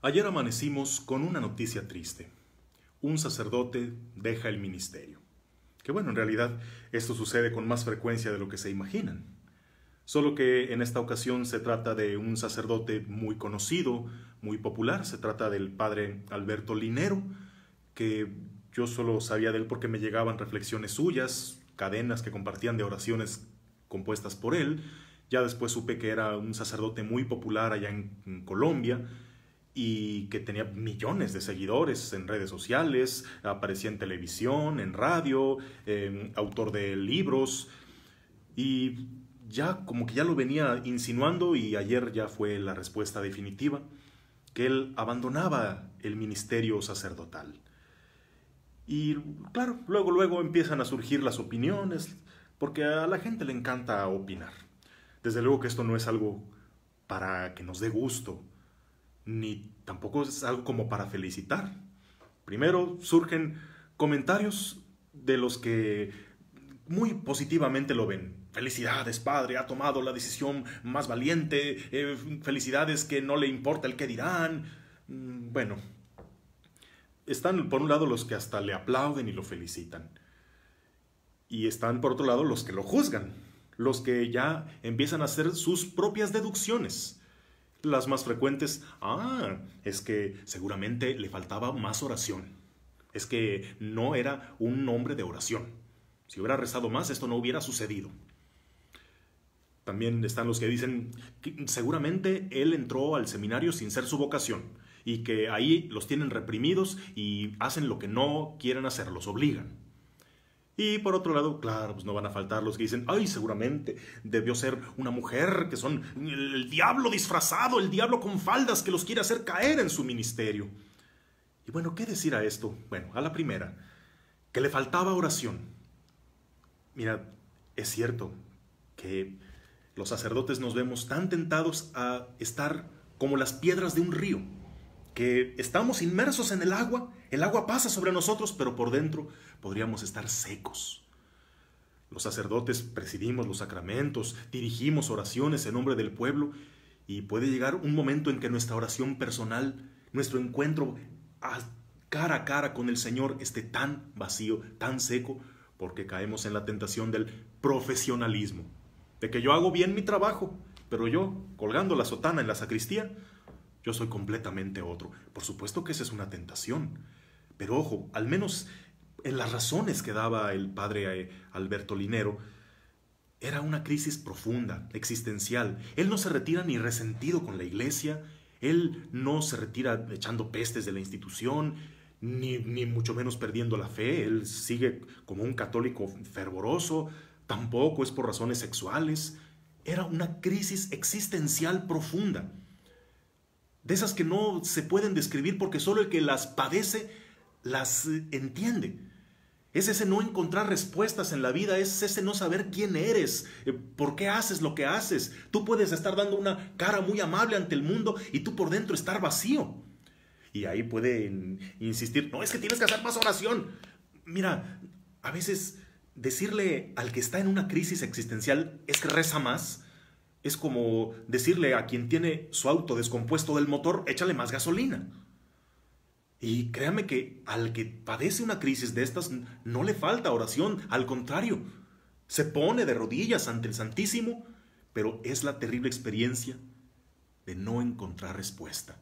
Ayer amanecimos con una noticia triste. Un sacerdote deja el ministerio. Que bueno, en realidad esto sucede con más frecuencia de lo que se imaginan. Solo que en esta ocasión se trata de un sacerdote muy conocido, muy popular. Se trata del padre Alberto Linero, que yo solo sabía de él porque me llegaban reflexiones suyas, cadenas que compartían de oraciones compuestas por él. Ya después supe que era un sacerdote muy popular allá en Colombia y que tenía millones de seguidores en redes sociales, aparecía en televisión, en radio, autor de libros, y ya como que ya lo venía insinuando y ayer ya fue la respuesta definitiva, que él abandonaba el ministerio sacerdotal. Y claro, luego empiezan a surgir las opiniones, porque a la gente le encanta opinar. Desde luego que esto no es algo para que nos dé gusto, ni tampoco es algo como para felicitar. Primero surgen comentarios de los que muy positivamente lo ven. Felicidades, padre, ha tomado la decisión más valiente. Felicidades, que no le importa el qué dirán. Bueno, están por un lado los que hasta le aplauden y lo felicitan. Y están por otro lado los que lo juzgan, los que ya empiezan a hacer sus propias deducciones. Las más frecuentes, es que seguramente le faltaba más oración. Es que no era un hombre de oración. Si hubiera rezado más, esto no hubiera sucedido. También están los que dicen que seguramente él entró al seminario sin ser su vocación y que ahí los tienen reprimidos y hacen lo que no quieren hacer, los obligan. Y por otro lado, claro, pues no van a faltar los que dicen, seguramente debió ser una mujer, que son el diablo disfrazado, el diablo con faldas que los quiere hacer caer en su ministerio. Y bueno, ¿qué decir a esto? Bueno, a la primera, que le faltaba oración. Mira, es cierto que los sacerdotes nos vemos tan tentados a estar como las piedras de un río, que estamos inmersos en el agua pasa sobre nosotros, pero por dentro podríamos estar secos. Los sacerdotes presidimos los sacramentos, dirigimos oraciones en nombre del pueblo, y puede llegar un momento en que nuestra oración personal, nuestro encuentro cara a cara con el Señor esté tan vacío, tan seco, porque caemos en la tentación del profesionalismo, de que yo hago bien mi trabajo, pero yo, colgando la sotana en la sacristía, yo soy completamente otro. Por supuesto que esa es una tentación. Pero ojo, al menos en las razones que daba el padre Alberto Linero, era una crisis profunda, existencial. Él no se retira ni resentido con la iglesia, él no se retira echando pestes de la institución, ni mucho menos perdiendo la fe. Él sigue como un católico fervoroso, tampoco es por razones sexuales. Era una crisis existencial profunda, de esas que no se pueden describir porque solo el que las padece las entiende. Es ese no encontrar respuestas en la vida, es ese no saber quién eres, por qué haces lo que haces. Tú puedes estar dando una cara muy amable ante el mundo y tú por dentro estar vacío. Y ahí pueden insistir, no, es que tienes que hacer más oración. Mira, a veces decirle al que está en una crisis existencial es que reza más, es como decirle a quien tiene su auto descompuesto del motor, échale más gasolina. Y créame que al que padece una crisis de estas no le falta oración, al contrario, se pone de rodillas ante el Santísimo, pero es la terrible experiencia de no encontrar respuesta,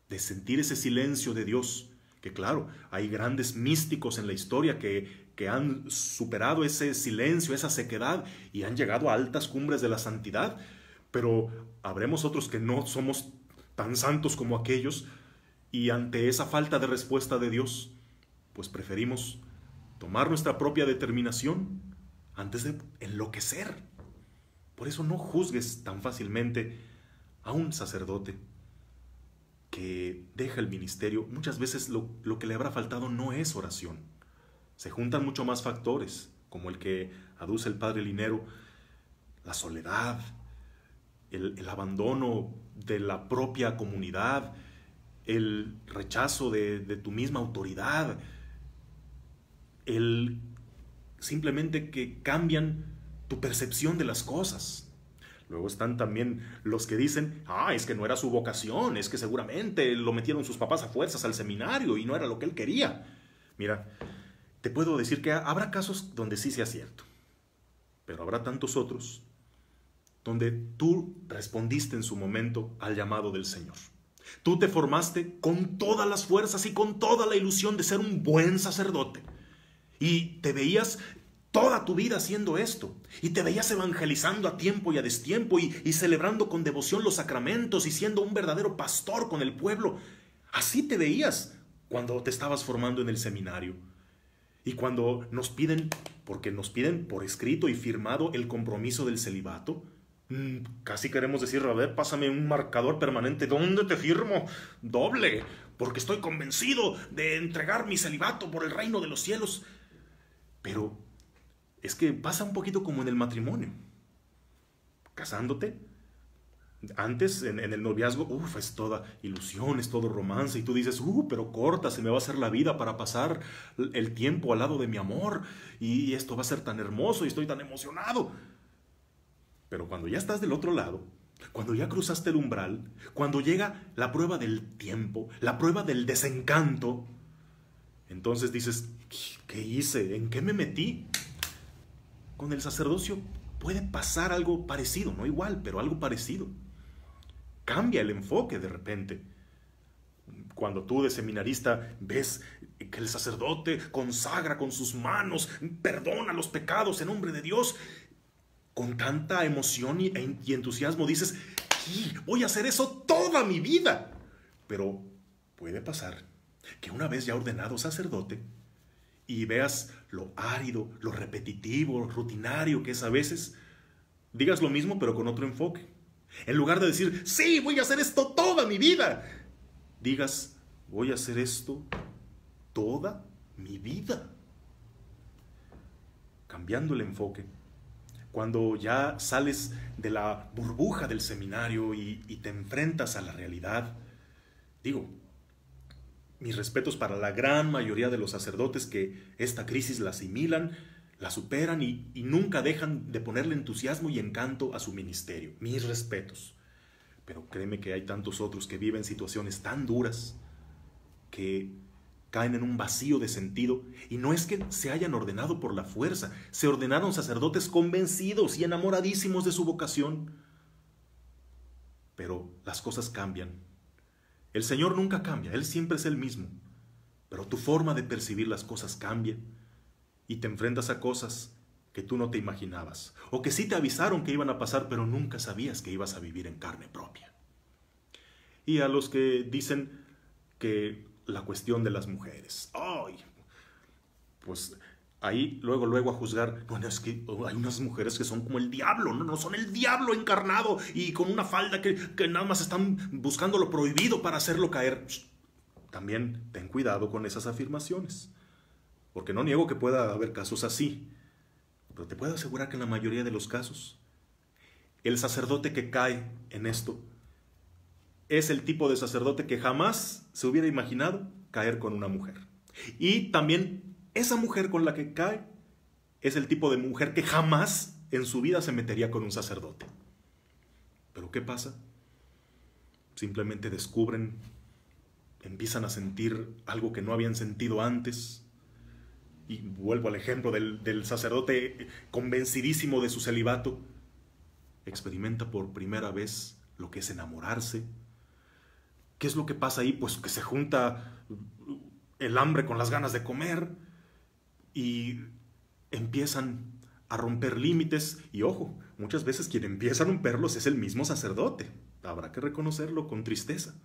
de sentir ese silencio de Dios, que claro, hay grandes místicos en la historia que han superado ese silencio, esa sequedad, y han llegado a altas cumbres de la santidad, pero habremos otros que no somos tan santos como aquellos, y ante esa falta de respuesta de Dios, pues preferimos tomar nuestra propia determinación antes de enloquecer. Por eso no juzgues tan fácilmente a un sacerdote que deja el ministerio. Muchas veces lo que le habrá faltado no es oración. Se juntan mucho más factores, como el que aduce el padre Linero: la soledad, el abandono de la propia comunidad, el rechazo de tu misma autoridad, el simplemente que cambian tu percepción de las cosas. Luego están también los que dicen, es que no era su vocación, es que seguramente lo metieron sus papás a fuerzas al seminario y no era lo que él quería. Mira, te puedo decir que habrá casos donde sí sea cierto, pero habrá tantos otros donde tú respondiste en su momento al llamado del Señor. Tú te formaste con todas las fuerzas y con toda la ilusión de ser un buen sacerdote. Y te veías toda tu vida haciendo esto. Y te veías evangelizando a tiempo y a destiempo y celebrando con devoción los sacramentos y siendo un verdadero pastor con el pueblo. Así te veías cuando te estabas formando en el seminario. Y cuando nos piden, porque nos piden por escrito y firmado el compromiso del celibato, casi queremos decir, a ver, pásame un marcador permanente. ¿Dónde te firmo? Doble, porque estoy convencido de entregar mi celibato por el reino de los cielos. Pero es que pasa un poquito como en el matrimonio. Casándote, antes en el noviazgo, es toda ilusión, es todo romance, y tú dices, pero corta, se me va a hacer la vida para pasar el tiempo al lado de mi amor, y esto va a ser tan hermoso y estoy tan emocionado. Pero cuando ya estás del otro lado, cuando ya cruzaste el umbral, cuando llega la prueba del tiempo, la prueba del desencanto, entonces dices, ¿qué hice? ¿En qué me metí? Con el sacerdocio puede pasar algo parecido, no igual, pero algo parecido. Cambia el enfoque de repente. Cuando tú de seminarista ves que el sacerdote consagra con sus manos, perdona los pecados en nombre de Dios, con tanta emoción y entusiasmo dices, voy a hacer eso toda mi vida. Pero puede pasar que una vez ya ordenado sacerdote y veas lo árido, lo repetitivo, rutinario que es a veces, digas lo mismo pero con otro enfoque. En lugar de decir, sí, voy a hacer esto toda mi vida, digas, voy a hacer esto toda mi vida. Cambiando el enfoque. Cuando ya sales de la burbuja del seminario y te enfrentas a la realidad, digo, mis respetos para la gran mayoría de los sacerdotes que esta crisis la asimilan, la superan y nunca dejan de ponerle entusiasmo y encanto a su ministerio. Mis respetos. Pero créeme que hay tantos otros que viven situaciones tan duras que caen en un vacío de sentido, y no es que se hayan ordenado por la fuerza, se ordenaron sacerdotes convencidos y enamoradísimos de su vocación. Pero las cosas cambian. El Señor nunca cambia, Él siempre es el mismo, pero tu forma de percibir las cosas cambia y te enfrentas a cosas que tú no te imaginabas, o que sí te avisaron que iban a pasar, pero nunca sabías que ibas a vivir en carne propia. Y a los que dicen que la cuestión de las mujeres, pues ahí luego a juzgar, bueno, es que hay unas mujeres que son como el diablo, no son el diablo encarnado y con una falda que nada más están buscando lo prohibido para hacerlo caer. También ten cuidado con esas afirmaciones, porque no niego que pueda haber casos así, pero te puedo asegurar que en la mayoría de los casos, el sacerdote que cae en esto es el tipo de sacerdote que jamás se hubiera imaginado caer con una mujer. Y también esa mujer con la que cae es el tipo de mujer que jamás en su vida se metería con un sacerdote. ¿Pero qué pasa? Simplemente descubren, empiezan a sentir algo que no habían sentido antes. Y vuelvo al ejemplo del sacerdote convencidísimo de su celibato. Experimenta por primera vez lo que es enamorarse. ¿Qué es lo que pasa ahí? Pues que se junta el hambre con las ganas de comer y empiezan a romper límites. Y ojo, muchas veces quien empieza a romperlos es el mismo sacerdote. Habrá que reconocerlo con tristeza.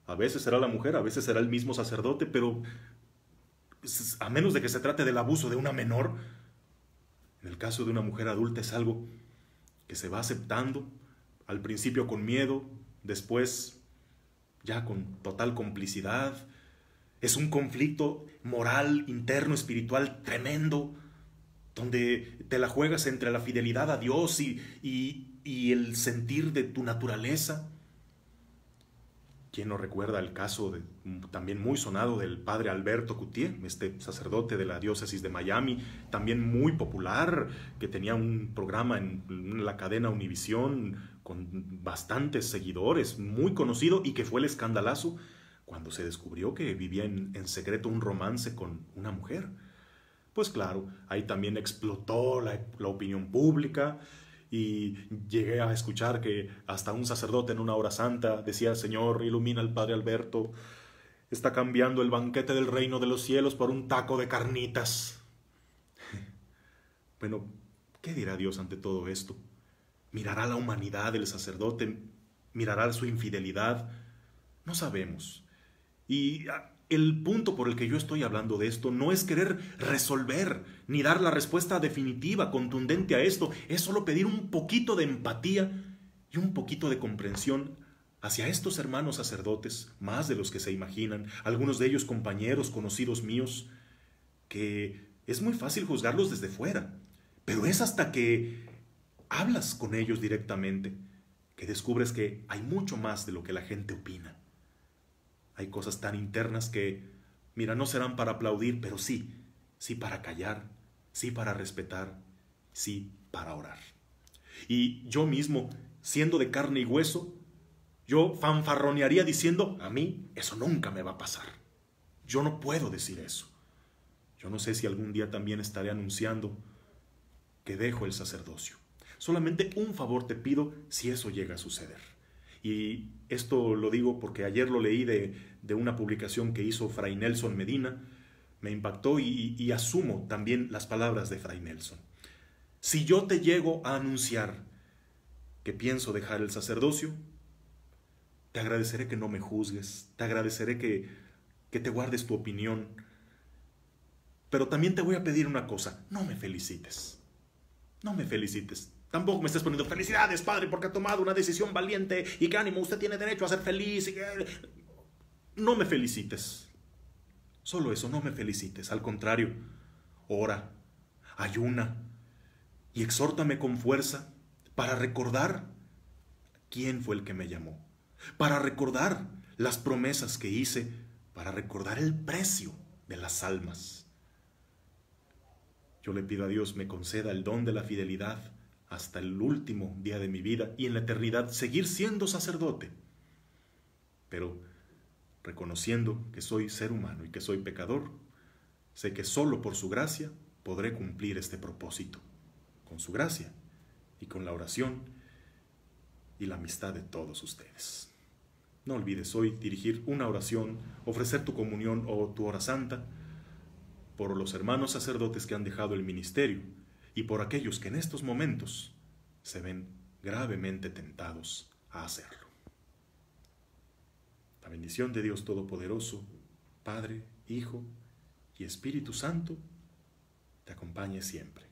A veces será la mujer, a veces será el mismo sacerdote, pero a menos de que se trate del abuso de una menor, en el caso de una mujer adulta es algo que se va aceptando, al principio con miedo, después ya con total complicidad. Es un conflicto moral, interno, espiritual tremendo, donde te la juegas entre la fidelidad a Dios y el sentir de tu naturaleza. ¿Quién no recuerda el caso también muy sonado del padre Alberto Coutier, este sacerdote de la diócesis de Miami, también muy popular, que tenía un programa en la cadena Univisión con bastantes seguidores, muy conocido, y que fue el escandalazo cuando se descubrió que vivía en secreto un romance con una mujer? Pues claro, ahí también explotó la opinión pública. Y llegué a escuchar que hasta un sacerdote en una hora santa decía: Señor, ilumina al padre Alberto, está cambiando el banquete del reino de los cielos por un taco de carnitas. Bueno, ¿qué dirá Dios ante todo esto? ¿Mirará la humanidad del sacerdote? ¿Mirará su infidelidad? No sabemos. Y el punto por el que yo estoy hablando de esto no es querer resolver ni dar la respuesta definitiva, contundente a esto. Es solo pedir un poquito de empatía y un poquito de comprensión hacia estos hermanos sacerdotes, más de los que se imaginan, algunos de ellos compañeros, conocidos míos, que es muy fácil juzgarlos desde fuera, pero es hasta que hablas con ellos directamente que descubres que hay mucho más de lo que la gente opina. Hay cosas tan internas que, mira, no serán para aplaudir, pero sí para callar, sí para respetar, sí para orar. Y yo mismo, siendo de carne y hueso, yo fanfarronearía diciendo: a mí eso nunca me va a pasar. Yo no puedo decir eso. Yo no sé si algún día también estaré anunciando que dejo el sacerdocio. Solamente un favor te pido si eso llega a suceder. Y esto lo digo porque ayer lo leí de una publicación que hizo Fray Nelson Medina. Me impactó y asumo también las palabras de Fray Nelson. Si yo te llego a anunciar que pienso dejar el sacerdocio, te agradeceré que no me juzgues, te agradeceré que te guardes tu opinión, pero también te voy a pedir una cosa: no me felicites. No me felicites. Tampoco me estés poniendo: felicidades, padre, porque ha tomado una decisión valiente y qué ánimo, usted tiene derecho a ser feliz. No me felicites. Solo eso, no me felicites. Al contrario, ora, ayuna y exhórtame con fuerza para recordar quién fue el que me llamó, para recordar las promesas que hice, para recordar el precio de las almas. Yo le pido a Dios me conceda el don de la fidelidad hasta el último día de mi vida y en la eternidad seguir siendo sacerdote, pero reconociendo que soy ser humano y que soy pecador. Sé que solo por su gracia podré cumplir este propósito, con su gracia y con la oración y la amistad de todos ustedes. No olvides hoy dirigir una oración, ofrecer tu comunión o tu hora santa por los hermanos sacerdotes que han dejado el ministerio y por aquellos que en estos momentos se ven gravemente tentados a hacerlo. La bendición de Dios Todopoderoso, Padre, Hijo y Espíritu Santo, te acompañe siempre.